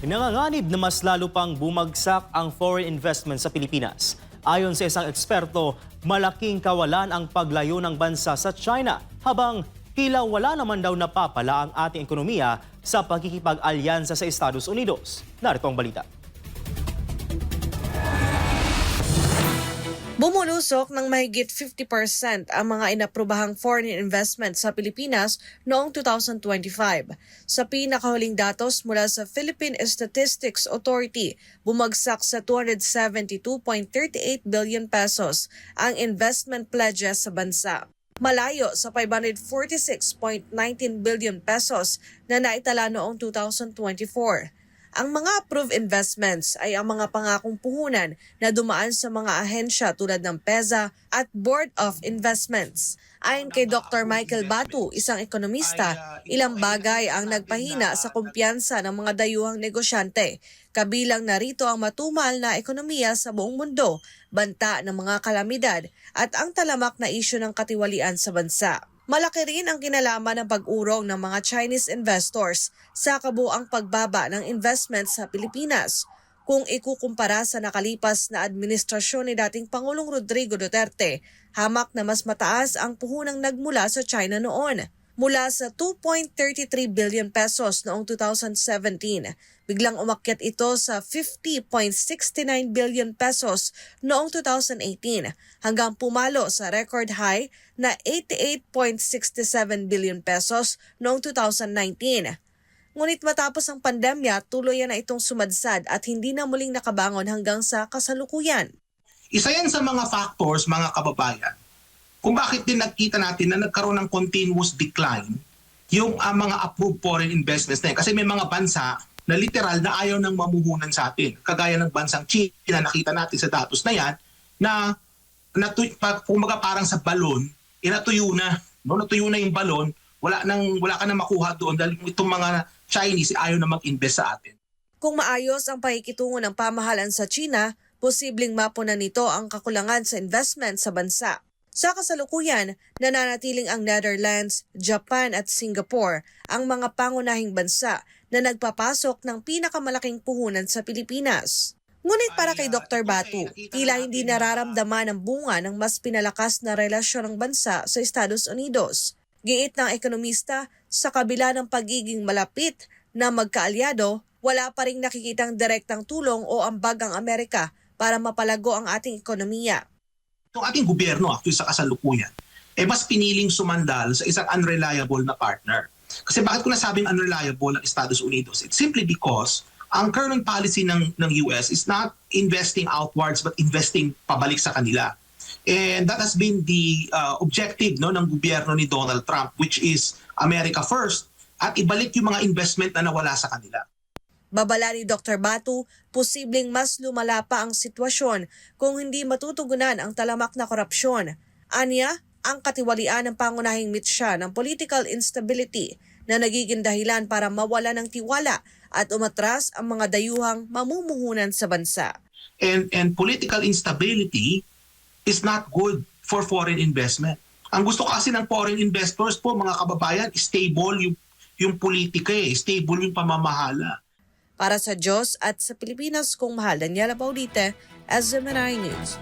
Nanganganib na mas lalo pang bumagsak ang foreign investment sa Pilipinas. Ayon sa isang eksperto, malaking kawalan ang paglayo ng bansa sa China habang tila wala naman daw napapala ang ating ekonomiya sa pagkikipag-alyansa sa Estados Unidos. Narito ang balita. Bumulusok ng mahigit 50% ang mga inaprubahang foreign investment sa Pilipinas noong 2025. Sa pinakahuling datos mula sa Philippine Statistics Authority, bumagsak sa 272.38 billion pesos ang investment pledges sa bansa. Malayo sa 546.19 billion pesos na naitala noong 2024. Ang mga approved investments ay ang mga pangakong puhunan na dumaan sa mga ahensya tulad ng PEZA at Board of Investments. Ayon kay Dr. Michael Batu, isang ekonomista, ilang bagay ang nagpahina sa kumpiyansa ng mga dayuhang negosyante. Kabilang narito ang matumal na ekonomiya sa buong mundo, banta ng mga kalamidad at ang talamak na isyu ng katiwalian sa bansa. Malaki rin ang kinalaman ng pag-urong ng mga Chinese investors sa kabuang pagbaba ng investment sa Pilipinas. Kung ikukumpara sa nakalipas na administrasyon ni dating Pangulong Rodrigo Duterte, hamak na mas mataas ang puhunang nagmula sa China noon. Mula sa 2.33 billion pesos noong 2017, biglang umakyat ito sa 50.69 billion pesos noong 2018 hanggang pumalo sa record high na 88.67 billion pesos noong 2019. Ngunit matapos ang pandemya, tuluyan na itong sumadsad at hindi na muling nakabangon hanggang sa kasalukuyan. Isa yan sa mga factors, mga kababayan, kung bakit din nakita natin na nagkaroon ng continuous decline yung mga approved foreign investments na yan. Kasi may mga bansa na literal na ayaw nang mamuhunan sa atin. Kagaya ng bansang China, nakita natin sa datos na yan, na kumbaga parang sa balon, natuyo na. No? Natuyo na yung balon, wala ka na makuha doon dahil itong mga Chinese ayaw na mag-invest sa atin. Kung maayos ang pakikitungo ng pamahalaan sa China, posibleng mapunan nito ang kakulangan sa investment sa bansa. Sa kasalukuyan, nananatiling ang Netherlands, Japan at Singapore ang mga pangunahing bansa na nagpapasok ng pinakamalaking puhunan sa Pilipinas. Ngunit para kay Dr. Batu, tila hindi nararamdaman ang bunga ng mas pinalakas na relasyon ng bansa sa Estados Unidos. Giit ng ekonomista, sa kabila ng pagiging malapit na magkaalyado, wala pa ring nakikitang direktang tulong o ambag ang Amerika para mapalago ang ating ekonomiya. Itong ating gobyerno actually sa kasalukuyan, mas piniling sumandal sa isang unreliable na partner. Kasi bakit ko nasabing unreliable ang Estados Unidos? It's simply because ang current policy ng US is not investing outwards but investing pabalik sa kanila. And that has been the objective ng gobyerno ni Donald Trump, which is America first, at ibalik yung mga investment na nawala sa kanila. Babala ni Dr. Batu, posibleng mas lumala pa ang sitwasyon kung hindi matutugunan ang talamak na korupsyon. Anya, ang katiwalian ng pangunahing mitsya ng political instability na nagiging dahilan para mawala ng tiwala at umatras ang mga dayuhang mamumuhunan sa bansa. And political instability is not good for foreign investment. Ang gusto kasi ng foreign investors po, mga kababayan, stable yung politika, stable yung pamamahala. Para sa Diyos at sa Pilipinas, kung mahal, Daniela Baulite, SMNI News.